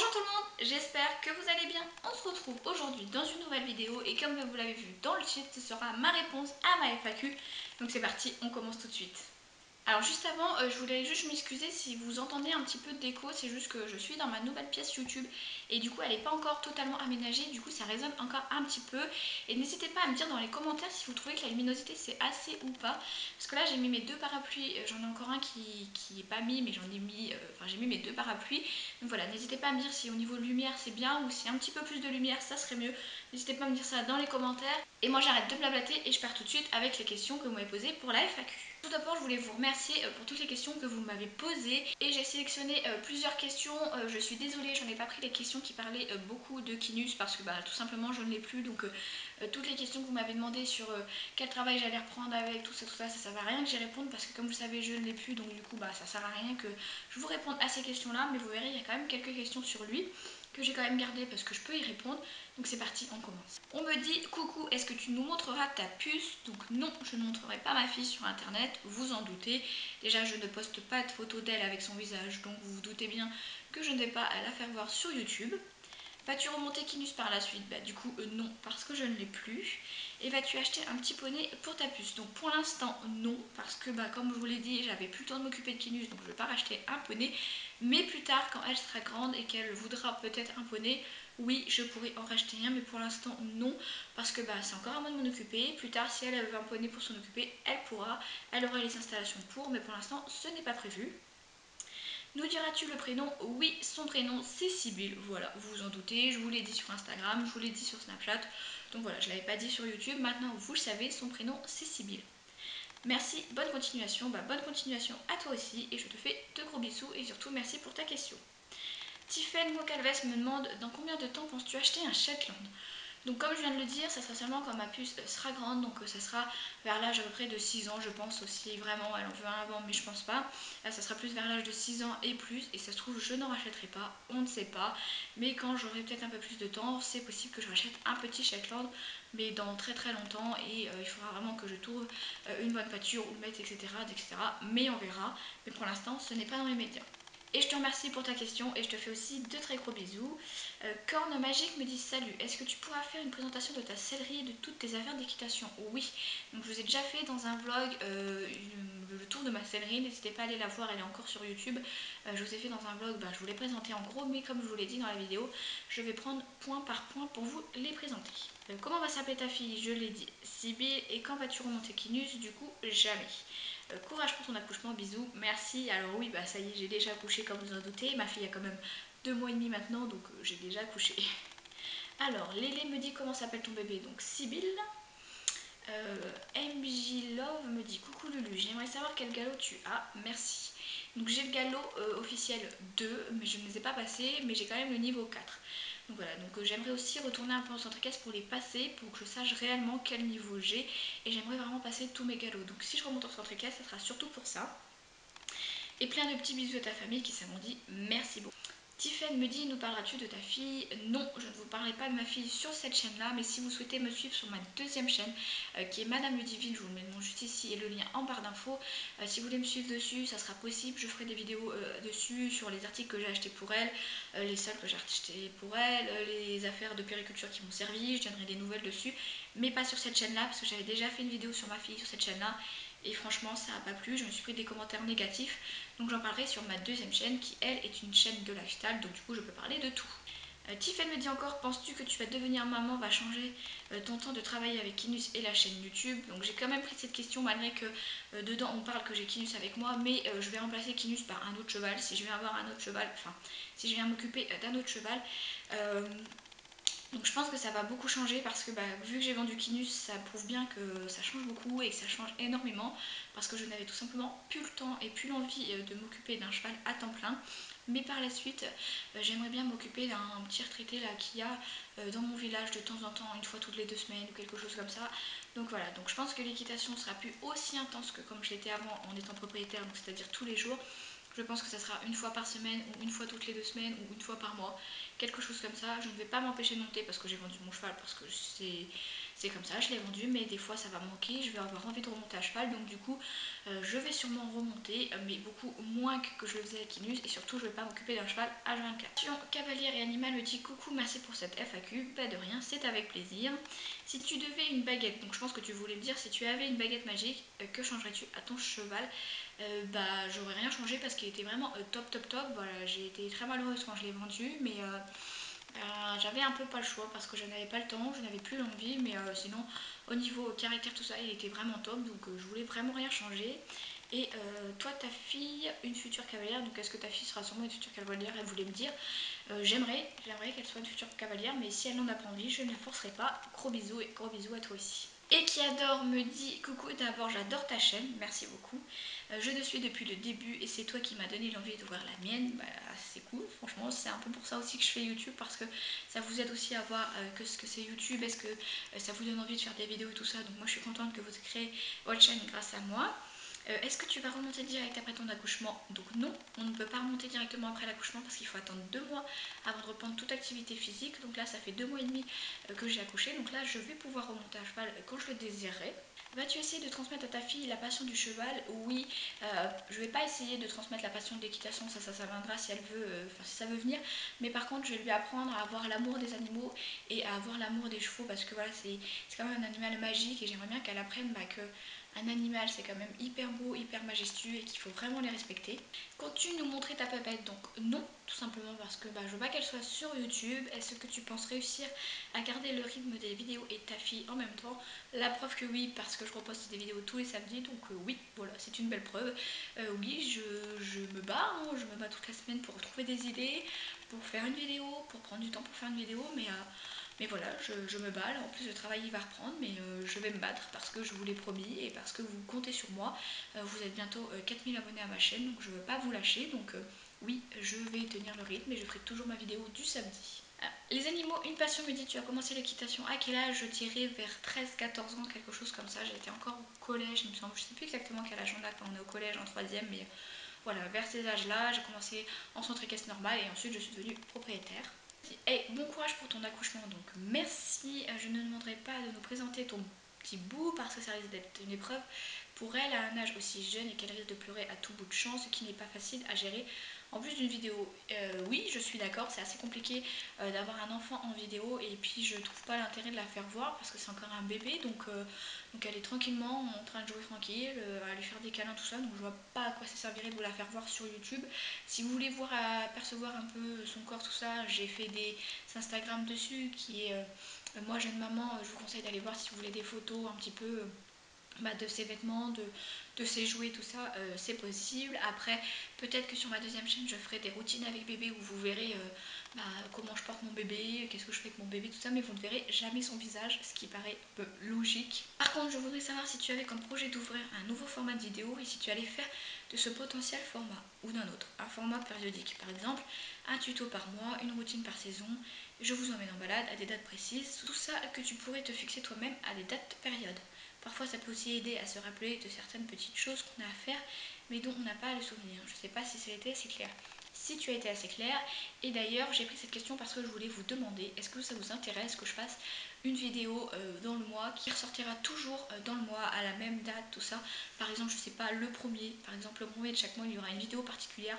Bonjour tout le monde, j'espère que vous allez bien. On se retrouve aujourd'hui dans une nouvelle vidéo et comme vous l'avez vu dans le titre, ce sera ma réponse à ma FAQ. Donc c'est parti, on commence tout de suite. Alors juste avant, je voulais juste m'excuser si vous entendez un petit peu d'écho, c'est juste que je suis dans ma nouvelle pièce YouTube et du coup elle n'est pas encore totalement aménagée, du coup ça résonne encore un petit peu. Et n'hésitez pas à me dire dans les commentaires si vous trouvez que la luminosité c'est assez ou pas, parce que là j'ai mis mes deux parapluies, j'en ai encore un qui est pas mis mais j'en ai mis, j'ai mis mes deux parapluies. Donc voilà, n'hésitez pas à me dire si au niveau lumière c'est bien ou si un petit peu plus de lumière ça serait mieux. N'hésitez pas à me dire ça dans les commentaires. Et moi j'arrête de blablater et je pars tout de suite avec les questions que vous m'avez posées pour la FAQ. Tout d'abord, je voulais vous remercier pour toutes les questions que vous m'avez posées et j'ai sélectionné plusieurs questions. Je suis désolée, j'en ai pas pris les questions qui parlaient beaucoup de Kinus parce que tout simplement je ne l'ai plus. Donc toutes les questions que vous m'avez demandées sur quel travail j'allais reprendre avec tout ça, ça sert à rien que j'y réponde parce que comme vous savez je ne l'ai plus. Donc du coup ça sert à rien que je vous réponde à ces questions là. Mais vous verrez, il y a quand même quelques questions sur lui que j'ai quand même gardé parce que je peux y répondre. Donc c'est parti, on commence. On me dit coucou, est-ce que tu nous montreras ta puce? Donc non, je ne montrerai pas ma fille sur internet, vous en doutez. Déjà je ne poste pas de photos d'elle avec son visage, donc vous vous doutez bien que je ne vais pas la faire voir sur YouTube. Vas-tu remonter Kinus par la suite? Du coup non, parce que je ne l'ai plus. Et vas-tu acheter un petit poney pour ta puce? Donc pour l'instant non, parce que comme je vous l'ai dit, j'avais plus le temps de m'occuper de Kinus, donc je ne vais pas racheter un poney. Mais plus tard, quand elle sera grande et qu'elle voudra peut-être un poney, oui, je pourrais en racheter un, mais pour l'instant non, parce que c'est encore à moi de m'en occuper. Plus tard, si elle veut un poney pour s'en occuper, elle pourra, elle aura les installations pour, mais pour l'instant ce n'est pas prévu. Nous diras-tu le prénom? Oui, son prénom c'est Sibylle, voilà, vous vous en doutez, je vous l'ai dit sur Instagram, je vous l'ai dit sur Snapchat, donc voilà, je ne l'avais pas dit sur YouTube, maintenant vous le savez, son prénom c'est Sibylle. Merci, bonne continuation, bonne continuation à toi aussi, et je te fais de gros bisous, et surtout merci pour ta question. Tiffen Mocalves me demande, dans combien de temps penses-tu acheter un Shetland? Donc comme je viens de le dire, ça sera seulement quand ma puce sera grande, donc ça sera vers l'âge à peu près de 6 ans je pense aussi, vraiment elle en veut un avant mais je pense pas. Là ça sera plus vers l'âge de 6 ans et plus, et ça se trouve je n'en rachèterai pas, on ne sait pas. Mais quand j'aurai peut-être un peu plus de temps, c'est possible que je rachète un petit Shetland, mais dans très très longtemps, et il faudra vraiment que je trouve une bonne pâture où le mettre, etc. Mais on verra, mais pour l'instant ce n'est pas dans les médias. Et je te remercie pour ta question et je te fais aussi de très gros bisous. Corne Magique me dit salut, est-ce que tu pourras faire une présentation de ta sellerie et de toutes tes affaires d'équitation? Oui, donc je vous ai déjà fait dans un vlog le tour de ma sellerie, n'hésitez pas à aller la voir, elle est encore sur YouTube. Je vous ai fait dans un vlog, je vous l'ai présenté en gros, mais comme je vous l'ai dit dans la vidéo, je vais prendre point par point pour vous les présenter. Comment va s'appeler ta fille? Je l'ai dit, Sibylle. Et quand vas-tu remonter Kinus? Du coup, jamais. Courage pour ton accouchement, bisous, merci. Alors oui, ça y est, j'ai déjà accouché comme vous en doutez. Ma fille a quand même 2 mois et demi maintenant, donc j'ai déjà accouché. Alors, Lélé me dit comment s'appelle ton bébé, donc Sibylle. MJ Love me dit coucou Lulu, j'aimerais savoir quel galop tu as, merci. Donc j'ai le galop officiel 2, mais je ne les ai pas passés, mais j'ai quand même le niveau 4. Donc voilà, donc j'aimerais aussi retourner un peu en centre-équestre pour les passer, pour que je sache réellement quel niveau j'ai. Et j'aimerais vraiment passer tous mes galops. Donc si je remonte en centre-équestre, ça sera surtout pour ça. Et plein de petits bisous à ta famille qui m'ont dit merci beaucoup. Tiffen me dit, nous parleras-tu de ta fille? Non, je ne vous parlerai pas de ma fille sur cette chaîne-là, mais si vous souhaitez me suivre sur ma deuxième chaîne, qui est Madame Ludivine, je vous mets le nom juste ici et le lien en barre d'infos. Si vous voulez me suivre dessus, ça sera possible, je ferai des vidéos dessus, sur les articles que j'ai achetés pour elle, les sols que j'ai achetés pour elle, les affaires de périculture qui m'ont servi, je donnerai des nouvelles dessus, mais pas sur cette chaîne-là, parce que j'avais déjà fait une vidéo sur ma fille sur cette chaîne-là, et franchement ça n'a pas plu, je me suis pris des commentaires négatifs, donc j'en parlerai sur ma deuxième chaîne qui elle est une chaîne de lifestyle, donc du coup je peux parler de tout. Tiffen me dit encore, penses-tu que tu vas devenir maman, va changer ton temps de travail avec Kinus et la chaîne YouTube? Donc j'ai quand même pris cette question malgré que dedans on parle que j'ai Kinus avec moi, mais je vais remplacer Kinus par un autre cheval, si je viens avoir un autre cheval, enfin si je viens m'occuper d'un autre cheval. Donc je pense que ça va beaucoup changer parce que vu que j'ai vendu Kinus, ça prouve bien que ça change beaucoup et que ça change énormément parce que je n'avais tout simplement plus le temps et plus l'envie de m'occuper d'un cheval à temps plein. Mais par la suite, j'aimerais bien m'occuper d'un petit retraité là qu'il y a dans mon village de temps en temps, une fois toutes les 2 semaines ou quelque chose comme ça. Donc voilà, donc je pense que l'équitation sera plus aussi intense que comme je l'étais avant en étant propriétaire, donc c'est-à-dire tous les jours. Je pense que ça sera une fois par semaine ou une fois toutes les 2 semaines ou une fois par mois, quelque chose comme ça. Je ne vais pas m'empêcher de monter parce que j'ai vendu mon cheval, parce que c'est comme ça, je l'ai vendu, mais des fois ça va manquer, je vais avoir envie de remonter à cheval, donc du coup je vais sûrement remonter, mais beaucoup moins que je le faisais avec Inus, et surtout je ne vais pas m'occuper d'un cheval H24. Cavalière et animal me dit coucou, merci pour cette FAQ, pas de rien, c'est avec plaisir. Si tu devais une baguette, donc je pense que tu voulais me dire si tu avais une baguette magique, que changerais-tu à ton cheval? Bah j'aurais rien changé parce qu'il était vraiment top. Voilà, j'ai été très malheureuse quand je l'ai vendu, mais j'avais un peu pas le choix parce que je n'avais pas le temps, je n'avais plus l'envie, mais sinon au niveau caractère tout ça il était vraiment top, donc je voulais vraiment rien changer. Et toi, ta fille, une future cavalière, donc est-ce que ta fille sera sûrement une future cavalière? Elle voulait me dire j'aimerais qu'elle soit une future cavalière, mais si elle n'en a pas envie, je ne la forcerai pas. Gros bisous et gros bisous à toi aussi. Et qui adore me dit coucou, d'abord j'adore ta chaîne, merci beaucoup. Je te suis depuis le début et c'est toi qui m'as donné l'envie d'ouvrir la mienne. Bah, c'est cool, franchement, c'est un peu pour ça aussi que je fais YouTube, parce que ça vous aide aussi à voir ce que c'est YouTube, est-ce que ça vous donne envie de faire des vidéos et tout ça. Donc moi je suis contente que vous créez votre chaîne grâce à moi. Est-ce que tu vas remonter direct après ton accouchement? Donc non, on ne peut pas remonter directement après l'accouchement parce qu'il faut attendre 2 mois avant de reprendre toute activité physique. Donc là ça fait 2 mois et demi que j'ai accouché, donc là je vais pouvoir remonter à cheval quand je le désirerai. Vas-tu essayer de transmettre à ta fille la passion du cheval? Oui, je vais pas essayer de transmettre la passion de l'équitation, ça viendra si elle veut, si ça veut venir. Mais par contre je vais lui apprendre à avoir l'amour des animaux et à avoir l'amour des chevaux, parce que voilà, c'est quand même un animal magique et j'aimerais bien qu'elle apprenne que un animal c'est quand même hyper beau, hyper majestueux et qu'il faut vraiment les respecter. Comptes-tu nous montrer ta pépette? Donc non, tout simplement parce que je veux pas qu'elle soit sur YouTube. Est-ce que tu penses réussir à garder le rythme des vidéos et de ta fille en même temps? La preuve que oui, parce que je reposte des vidéos tous les samedis, donc oui, voilà, c'est une belle preuve. Oui, je me bats, hein, je me bats toute la semaine pour trouver des idées, pour faire une vidéo, pour prendre du temps pour faire une vidéo, mais voilà, je me bats. En plus, le travail il va reprendre, mais je vais me battre parce que je vous l'ai promis et parce que vous comptez sur moi. Vous êtes bientôt 4000 abonnés à ma chaîne, donc je ne veux pas vous lâcher. Donc oui, je vais tenir le rythme et je ferai toujours ma vidéo du samedi. Les animaux, une passion me dit tu as commencé l'équitation à quel âge? Je dirais vers 13-14 ans, quelque chose comme ça. J'étais encore au collège, il me semble. Je ne sais plus exactement quel âge on a quand on est au collège en 3ème, mais voilà, vers ces âges-là, j'ai commencé en centre équestre normal et ensuite je suis devenue propriétaire. Et bon courage pour ton accouchement, donc merci. Je ne demanderai pas de nous présenter ton petit bout parce que ça risque d'être une épreuve pour elle à un âge aussi jeune et qu'elle risque de pleurer à tout bout de champ, ce qui n'est pas facile à gérer en plus d'une vidéo. Oui, je suis d'accord, c'est assez compliqué d'avoir un enfant en vidéo, et puis je trouve pas l'intérêt de la faire voir parce que c'est encore un bébé, donc elle est tranquillement en train de jouer tranquille, à lui faire des câlins, tout ça, donc je vois pas à quoi ça servirait de vous la faire voir sur YouTube. Si vous voulez voir, apercevoir un peu son corps, tout ça, j'ai fait des Instagram dessus qui est moi jeune maman, je vous conseille d'aller voir si vous voulez des photos un petit peu de ses vêtements, de ses jouets, tout ça, c'est possible. Après, peut-être que sur ma deuxième chaîne, je ferai des routines avec bébé où vous verrez comment je porte mon bébé, qu'est-ce que je fais avec mon bébé, tout ça, mais vous ne verrez jamais son visage, ce qui paraît un peu logique. Par contre, je voudrais savoir si tu avais comme projet d'ouvrir un nouveau format de vidéo et si tu allais faire de ce potentiel format ou d'un autre, un format périodique. Par exemple, un tuto par mois, une routine par saison, je vous emmène en balade à des dates précises, tout ça que tu pourrais te fixer toi-même à des dates périodes. Parfois ça peut aussi aider à se rappeler de certaines petites choses qu'on a à faire mais dont on n'a pas le souvenir. Je ne sais pas si ça a été assez clair. Si tu as été assez clair, et d'ailleurs j'ai pris cette question parce que je voulais vous demander, est-ce que ça vous intéresse que je fasse une vidéo dans le mois qui ressortira toujours dans le mois à la même date, tout ça. Par exemple, je sais pas, le premier, par exemple le premier de chaque mois il y aura une vidéo particulière.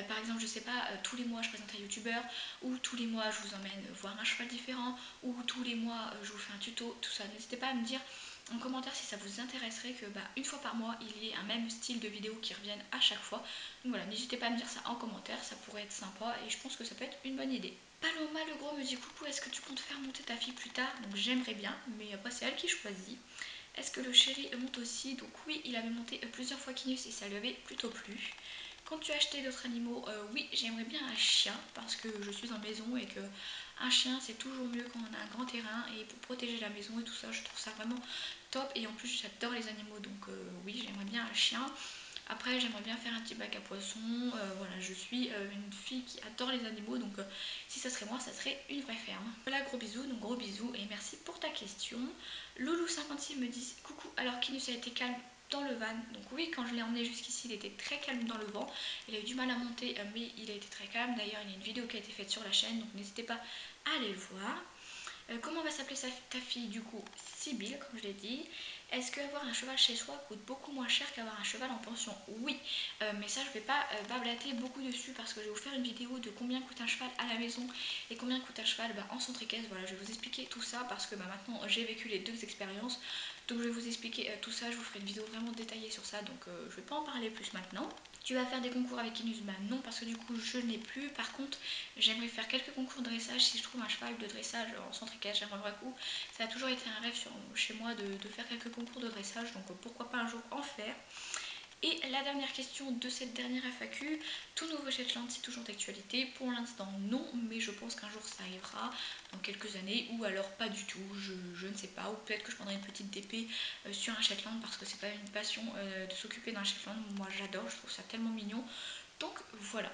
Par exemple, je sais pas, tous les mois je présente un youtubeur, ou tous les mois je vous emmène voir un cheval différent, ou tous les mois je vous fais un tuto, tout ça. N'hésitez pas à me dire en commentaire si ça vous intéresserait que une fois par mois il y ait un même style de vidéo qui revienne à chaque fois. Donc voilà, n'hésitez pas à me dire ça en commentaire, ça pourrait être sympa et je pense que ça peut être une bonne idée. Paloma le gros me dit coucou, est-ce que tu comptes faire monter ta fille plus tard? Donc j'aimerais bien, mais après c'est elle qui choisit. Est-ce que le chéri monte aussi? Donc oui, il avait monté plusieurs fois Kinus et ça lui avait plutôt plu. Quand tu as acheté d'autres animaux, oui, j'aimerais bien un chien parce que je suis en maison et que un chien c'est toujours mieux quand on a un grand terrain et pour protéger la maison et tout ça, je trouve ça vraiment top. Et en plus j'adore les animaux, donc oui, j'aimerais bien un chien. Après j'aimerais bien faire un petit bac à poissons, voilà, je suis une fille qui adore les animaux, donc si ça serait moi, ça serait une vraie ferme. Voilà, gros bisous, donc gros bisous et merci pour ta question. Loulou56 me dit coucou, alors Kinus a été calme dans le van. Donc oui, quand je l'ai emmené jusqu'ici, il était très calme dans le vent. Il a eu du mal à monter, mais il a été très calme. D'ailleurs, il y a une vidéo qui a été faite sur la chaîne, donc n'hésitez pas à aller le voir. Comment va s'appeler ta fille du coup? Sibylle, comme je l'ai dit. Est-ce qu'avoir un cheval chez soi coûte beaucoup moins cher qu'avoir un cheval en pension? Oui, mais ça je vais pas blablater beaucoup dessus parce que je vais vous faire une vidéo de combien coûte un cheval à la maison et combien coûte un cheval en centre équestre. Voilà, je vais vous expliquer tout ça parce que maintenant j'ai vécu les deux expériences. Donc je vais vous expliquer tout ça, je vous ferai une vidéo vraiment détaillée sur ça, donc je vais pas en parler plus maintenant. Tu vas faire des concours avec Kinus? Bah non, parce que du coup je n'ai plus. Par contre, j'aimerais faire quelques concours de dressage. Si je trouve un cheval de dressage en centre équestre, j'aimerais beaucoup. Ça a toujours été un rêve chez moi de faire quelques concours de dressage, donc pourquoi pas un jour en faire. Et la dernière question de cette dernière FAQ, tout nouveau Shetland, c'est toujours d'actualité? Pour l'instant non, mais je pense qu'un jour ça arrivera, dans quelques années, ou alors pas du tout, je ne sais pas, ou peut-être que je prendrai une petite DP sur un Shetland parce que c'est pas une passion de s'occuper d'un Shetland. Moi j'adore, je trouve ça tellement mignon, donc voilà.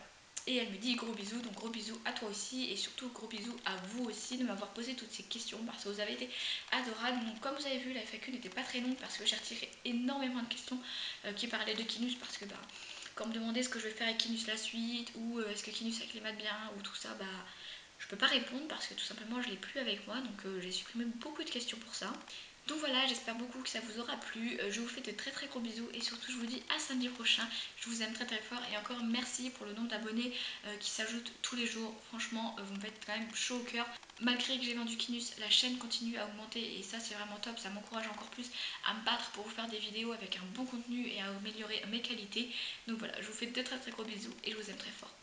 Et elle me dit gros bisous, donc gros bisous à toi aussi et surtout gros bisous à vous aussi de m'avoir posé toutes ces questions parce que vous avez été adorables. Donc comme vous avez vu, la FAQ n'était pas très longue parce que j'ai retiré énormément de questions qui parlaient de Kinus parce que quand on me demandait ce que je vais faire avec Kinus la suite ou est-ce que Kinus acclimate bien ou tout ça, je peux pas répondre parce que tout simplement je l'ai plus avec moi, donc j'ai supprimé beaucoup de questions pour ça. Donc voilà, j'espère beaucoup que ça vous aura plu. Je vous fais de très très gros bisous et surtout je vous dis à samedi prochain. Je vous aime très très fort et encore merci pour le nombre d'abonnés qui s'ajoutent tous les jours. Franchement, vous me faites quand même chaud au cœur. Malgré que j'ai vendu Kinus, la chaîne continue à augmenter et ça c'est vraiment top. Ça m'encourage encore plus à me battre pour vous faire des vidéos avec un bon contenu et à améliorer mes qualités. Donc voilà, je vous fais de très très gros bisous et je vous aime très fort.